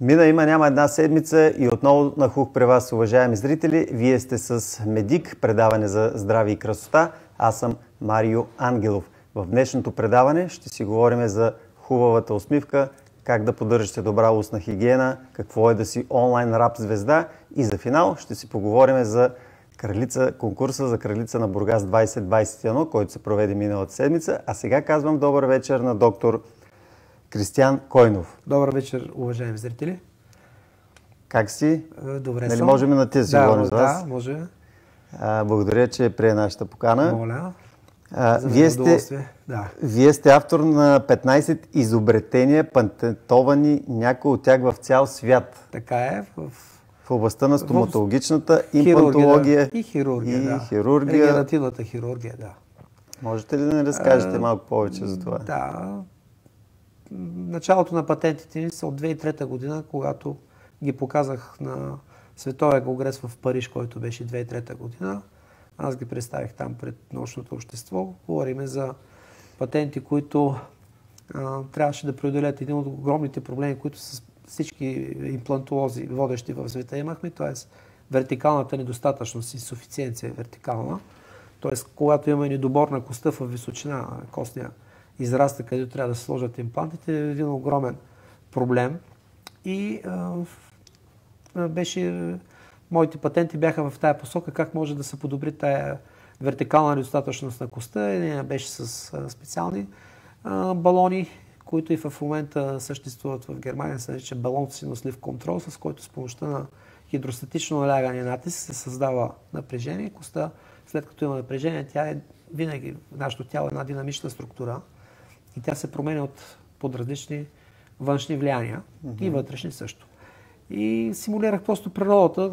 Мина има-няма една седмица и отново нахух при вас, уважаеми зрители. Вие сте с Медик, предаване за здраве и красота. Аз съм Марио Ангелов. В днешното предаване ще си говорим за хубавата усмивка, как да поддържате добра устна хигиена, какво е да си онлайн рап звезда и за финал ще си поговорим за конкурса за кралица на Бургас 2021, който се проведе миналата седмица. А сега казвам добър вечер на доктор Кристиян Койнов. Добър вечер, уважаеми зрители. Как си? Добре нали съм. можем на ти да си говорим с вас? Да, може. Благодаря, че прие нашата покана. Моля. Вие сте автор на 15 изобретения, патентовани някои от тях в цял свят. Така е. В областта на стоматологичната имплантология и хирургия. Регенеративната хирургия, да. Можете ли да ни разкажете малко повече за това? Да. Началото на патентите ни са от 2003 година, когато ги показах на Световен конгрес в Париж, който беше 2003 година. Аз ги представих там пред научното общество. Говориме за патенти, които трябваше да преодолят един от огромните проблеми, които с всички имплантолози, водещи в света, имахме, т.е. вертикалната недостатъчност и суфициенция е вертикална. Т.е. когато имаме недобор на коста в височина на костния израста, където трябва да се сложат имплантите, е един огромен проблем. И моите патенти бяха в тая посока, как може да се подобри тая вертикална недостатъчност на коста. Единия беше с специални балони, които и в момента съществуват в Германия, се нарича балон синослив контрол, с който с помощта на хидростатично налягане натиск се създава напрежение. Коста, след като има напрежение, тя е винаги, нашето тяло е една динамична структура и тя се променя под различни външни влияния и вътрешни също. И симулирах просто природата,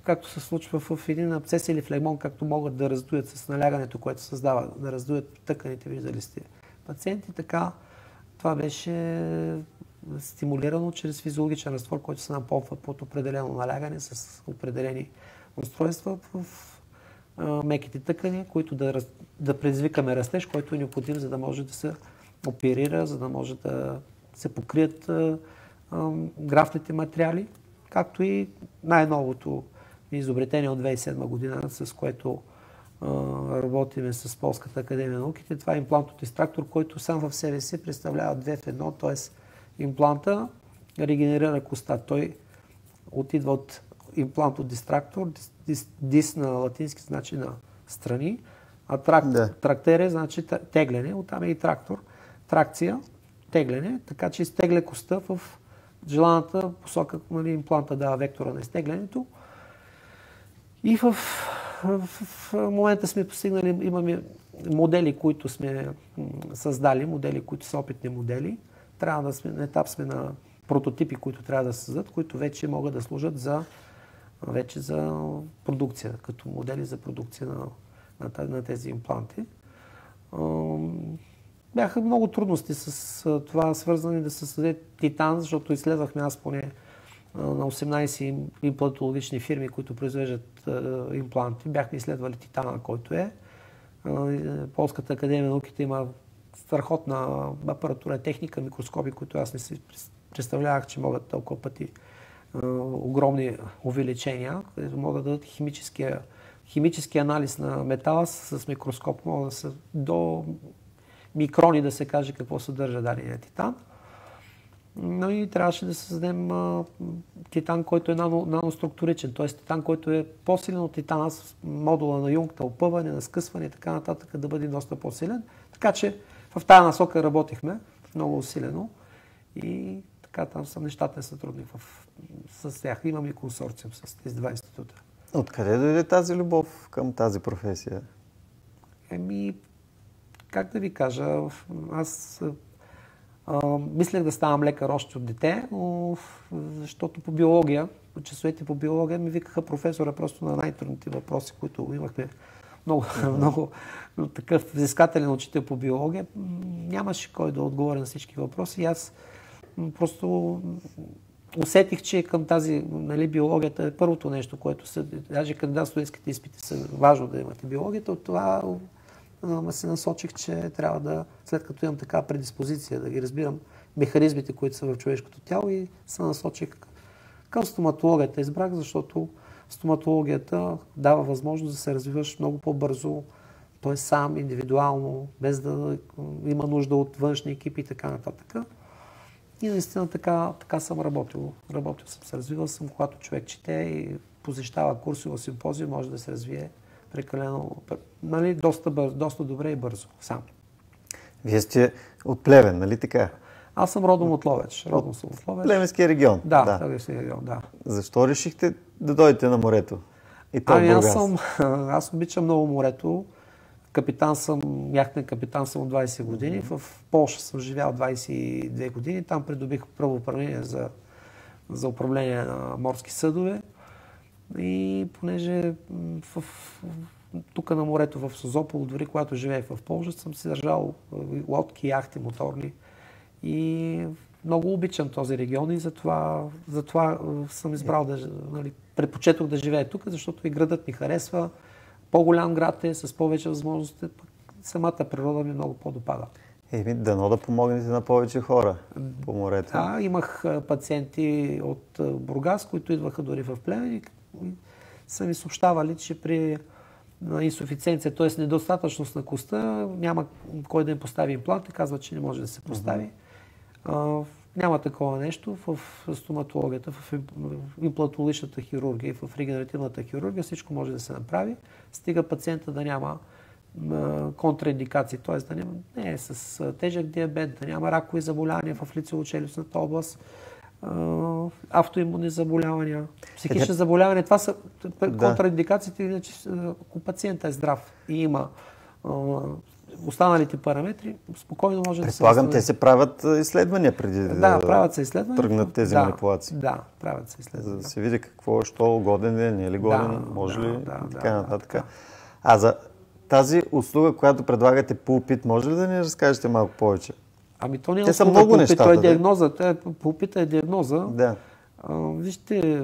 както се случва в един абсцес или флегмон, както могат да раздуят с налягането, което създава, да раздуят тъканите, виждали сте пациенти. Така това беше стимулирано чрез физиологичен разтвор, който се напомпва под определено налягане с определени устройства в меките тъкани, които да предизвикаме растеж, който е необходим, за да може да се оперира, за да може да се покрият графните материали, както и най-новото изобретение от 2007 година, с което работиме с Полската академия на науките. Това е имплант от дистрактор, който сам в себе си представлява 2 в 1, т.е. импланта регенерира коста. Той отидва от имплант от дистрактор, дис на латински значи на страни, а трактере значи тегляне, оттам е и трактор, тракция, тегляне, така че изтегля коста в желаната посока, импланта дава вектора на изтеглянето. И в момента сме постигнали, имаме модели, които сме създали, модели, които са опитни модели. Трябва да сме на етап сме на прототипи, които трябва да се създадат, които вече могат да служат за продукция, като модели за продукция на тези импланти. Бяха много трудности с това, свързани да се създаде титан, защото изследвахме аз поне на 18 имплантологични фирми, които произвеждат импланти. Бяхме изследвали титана, който е. Полската академия на науките има страхотна апаратура, техника, микроскопи, които аз не си представлявах, че могат толкова пъти огромни увеличения, където могат да дадат химически анализ на метала с микроскоп, могат да са до микрони да се каже какво съдържа дадения титан. Но и трябваше да създадем титан, който е наноструктуричен, т.е. титан, който е по-силен от титана с модула на Юнг, на опъване, на скъсване и така нататък, да бъде доста по-силен. Така че в тази насока работихме много усилено и така там съм нещатен сътрудник с тях. Имам и консорциум с тези 2 института. Откъде дойде тази любов към тази професия? Как да ви кажа, аз мислех да ставам лекар още от дете, но защото по биология, по часовете по биология ми викаха професора просто на най-трудните въпроси, които имахме много такъв взискателен учител по биология. Нямаше кой да отговори на всички въпроси и аз просто усетих, че към тази биологията е първото нещо, което даже кандидат-студентските изпити са важно да имате биологията, от това се насочих, че трябва да, след като имам така предиспозиция, да ги разбирам механизмите, които са в човешкото тяло и се насочих Към стоматологията избрах, защото стоматологията дава възможност да се развиваш много по-бързо, той сам, индивидуално, без да има нужда от външни екипи и така нататък. И наистина така съм работил. Работил съм, се развивал съм, когато човек чете и посещава курсове, симпозии, може да се развие прекалено, нали, доста добре и бързо, сам. Вие сте от Плевен, нали така? Аз съм родом от Ловеч. Родом съм от Ловеч. Плевенския регион? Да, Плевенския регион, да. Защо решихте да дойдете на морето? И то в Бургас? Аз обичам много морето. Яхтен капитан съм от 20 години. В Полша съм живял 22 години. Там придобих правоуправление за управление на морски съдове. И понеже тук на морето в Созопол, дори когато живеех в Полша, съм си държал лодки, яхти, моторни. И много обичам този регион и затова съм избрал предпочетох да живея тук, защото и градът ми харесва. По-голям град е, с повече възможности. Самата природа ми много по-допада. Дано да помогнете на повече хора по морето. Да, имах пациенти от Бургас, които идваха дори в Плевен и са ми съобщавали, че при инсуфициенция, т.е. недостатъчност на коста, няма кой да им постави имплант и казва, че не може да се постави. Няма такова нещо в стоматологията, в имплантологичната хирургия, в регенеративната хирургия. Всичко може да се направи. Стига пациента да няма контраиндикации, т.е. да не е с тежък диабет, да няма ракови заболявания в лицево-челюстната област, автоимунни заболявания, психични заболявания. Това са контраиндикациите, иначе ако пациентът е здрав и има останалите параметри, спокойно може да се... Предполагам, те се правят изследвания преди правят се изследвания, тръгнат тези манипулации. Да, правят се изследвания. За да се види какво, що годен е, не е ли годен, може ли и така нататък. А за тази услуга, която предлагате пулпит, може ли да ни разкажете малко повече? То не е те са много пулпит, нещата. Това е диагноза. Пулпита е диагноза. Да. Вижте,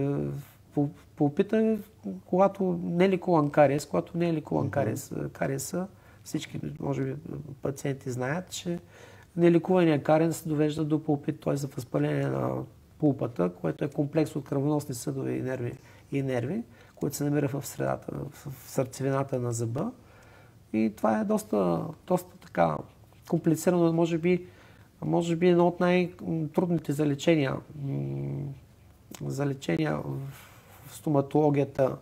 пулпита е когато не е лекуван кариес, когато не е лекуван кариеса, всички, може би, пациенти знаят, че нелекуваният кариес се довежда до пулпит, т.е. за възпаление на пулпата, което е комплекс от кръвоносни съдове и нерви, които се намира в средата, в сърцевината на зъба. И това е доста така комплицирано, може би едно от най-трудните за лечения в стоматологията,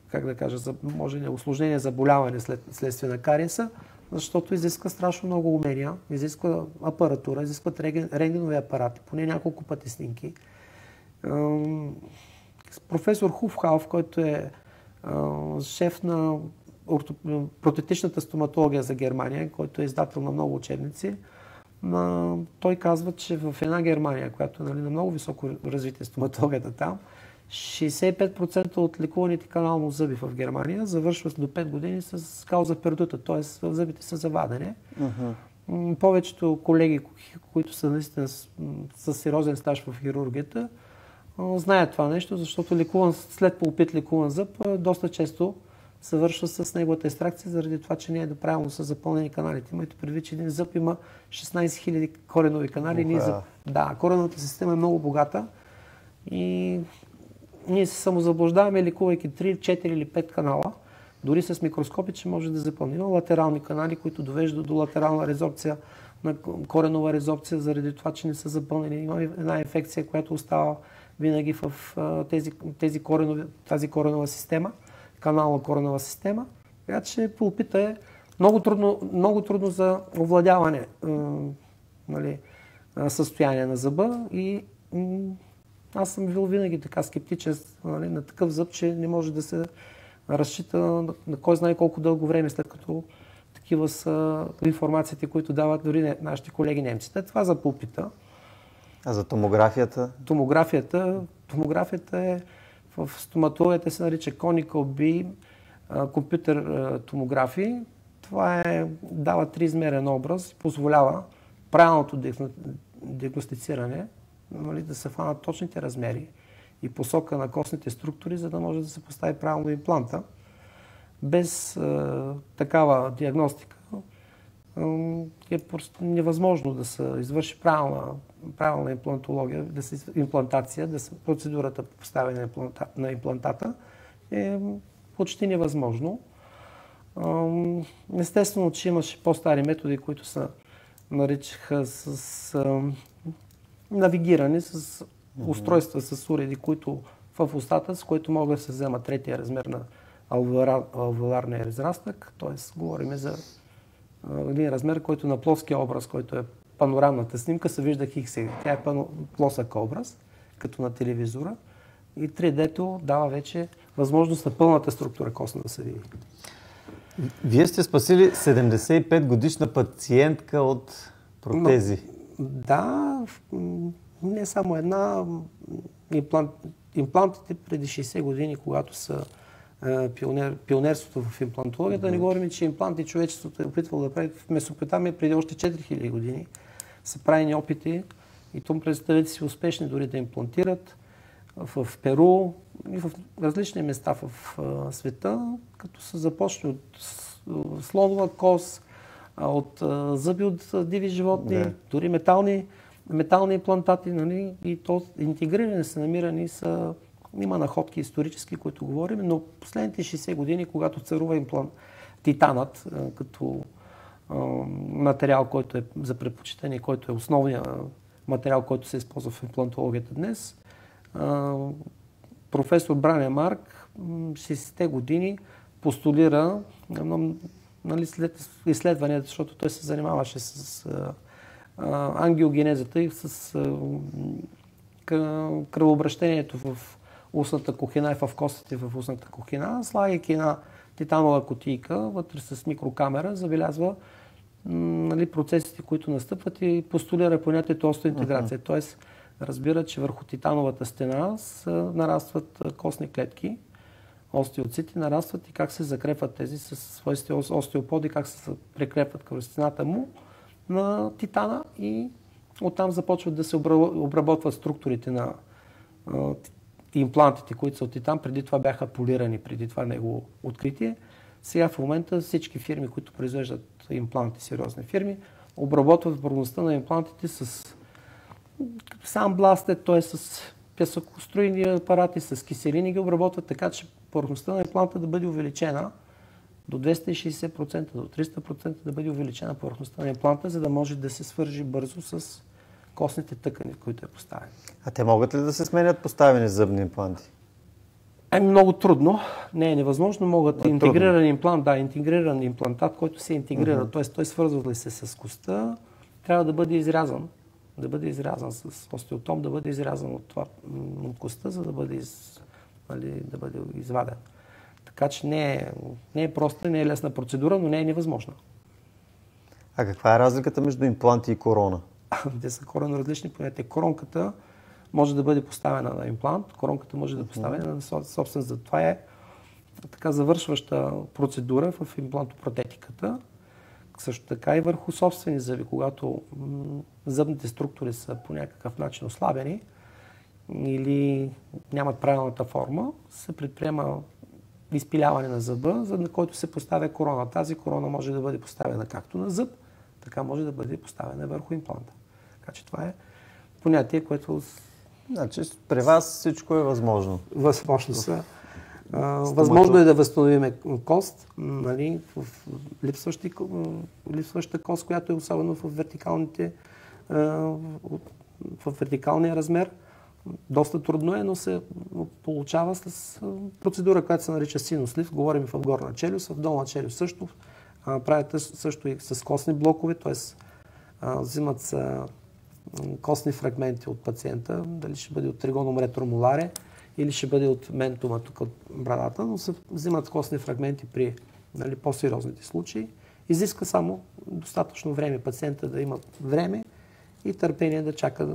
как да кажа, може не усложнение, заболяване следствие на кариеса, защото изисква страшно много умения, изисква апаратура, изискват рентгенови апарати, поне няколко пъти снимки. Професор Хуфхауф, който е шеф на протетичната стоматология за Германия, който е издател на много учебници, той казва, че в една Германия, която е на много високо развитие стоматологията там, 65% от лекуваните канално зъби в Германия завършват до 5 години с кауза пердута, т.е. зъбите са завадени. Повечето колеги, които са наистина с сериозен стаж в хирургията, знаят това нещо, защото след пулпит лекуван зъб доста често се вършва с неговата екстракция, заради това, че не е правилно са запълнени каналите. Имайте предвид, че един зъб има 16 000 коренови канали. Да, кореновата система е много богата и ние се самозаблуждаваме, лекувайки 3, 4 или 5 канала. Дори с микроскопи, че може да запълни. Има латерални канали, които довеждат до латерална резорбция, на коренова резорбция, заради това, че не са запълнени. Има една инфекция, която остава винаги в тази коренова система, канална коренова система. Така че пулпита е много трудно за овладяване състояние на зъба и аз съм бил винаги така скептичен на такъв зъб, че не може да се разчита на кой знае колко дълго време, след като такива са информациите, които дават дори нашите колеги немците. Това за пулпита. А за томографията? Томографията е в стоматологията се нарича Conical Beam компютър томографии. Това дава триизмерен образ и позволява правилното диагностициране, да се фанат точните размери и посока на костните структури, за да може да се постави правилно импланта. Без такава диагностика е просто невъзможно да се извърши правилна имплантология, имплантация, процедурата по поставяне на имплантата е почти невъзможно. Естествено, че имаше по-стари методи, които се наричаха с навигиране, с устройства, с уреди, които в устата, с които могат да се взема третия размер на алвеоларния израстък. Т.е. говорим за един размер, който на плоския образ, който е панорамната снимка, се вижда хиксели. Тя е плосък образ, като на телевизора. И 3D-то дава вече възможност на пълната структура костна да се види. Вие сте спасили 75 годишна пациентка от протези. Да, не само една. Имплантите преди 60 години, когато са пионерството в имплантологията, да не говорим, че импланти човечеството е опитвало да прави в Месопотамия преди още 4000 години. Са правени опити и то представете си успешни дори да имплантират в Перу и в различни места в света, като се започне от слонова кост, от зъби от диви животни, дори метални имплантати, нали? И то интегрирани са, намирани са, има находки исторически, които говорим, но последните 60 години, когато царува титанът като материал, който е за предпочитание, който е основният материал, който се използва в имплантологията днес, професор Браня Марк 60-те години постулира, нали, след изследванията, защото той се занимаваше с ангиогенезата и с кръвообращението в устната кухина и в костите в устната кухина, слагайки една титанова кутийка, вътре с микрокамера, забелязва нали, процесите, които настъпват и постулира понятието остеоинтеграция. Тоест, разбира, че върху титановата стена нарастват костни клетки, остеоцити нарастват и как се закрепват тези със своите остеоподи, как се прикрепват към стената му на титана и оттам започват да се обработват структурите на имплантите, които са от титан. Преди това бяха полирани, преди това негово откритие. Сега в момента всички фирми, които произвеждат импланти, сериозни фирми, обработват прочността на имплантите с сам бластет, т.е. с пясъкостроени апарати, с киселини ги обработват, така че прочността на импланта да бъде увеличена до 260%, до 300% да бъде увеличена прочността на импланта, за да може да се свържи бързо с костните тъкани, в които е поставен. А те могат ли да се сменят поставени зъбни импланти? Много трудно. Не е невъзможно. Могат интегриран имплант, интегриран имплантат, който се интегрира, т.е. той свързва ли се с костта, трябва да бъде изрязан. Да бъде изрязан с остеотом, да бъде изрязан от костта, за да бъде, да бъде изваден. Така че не е проста, не е лесна процедура, но не е невъзможна. А каква е разликата между импланти и корона? Те са коренно различни понятия. Коронката може да бъде поставена на имплант, коронката може да бъде поставена на собствен зъб. Това е така завършваща процедура в имплантопротетиката. Също така и върху собствени зъби, когато зъбните структури са по някакъв начин ослабени или нямат правилната форма, се предприема изпиляване на зъба, за на който се поставя корона. Тази корона може да бъде поставена както на зъб, така може да бъде поставена върху импланта. Така че това е понятие, което... Значи при вас всичко е възможно. Възможно е да възстановим кост, нали, в липсваща кост, която е особено в вертикалния размер. Доста трудно е, но се получава с процедура, която се нарича синуслив. Говорим в горна челюст, в долна челюст също. Правят също и с костни блокове, т.е. взимат се костни фрагменти от пациента, дали ще бъде от тригонум ретромоларе или ще бъде от ментума, тук от брадата, но се взимат костни фрагменти при по-сериозните случаи. Изиска само достатъчно време пациента да има време и търпение да чака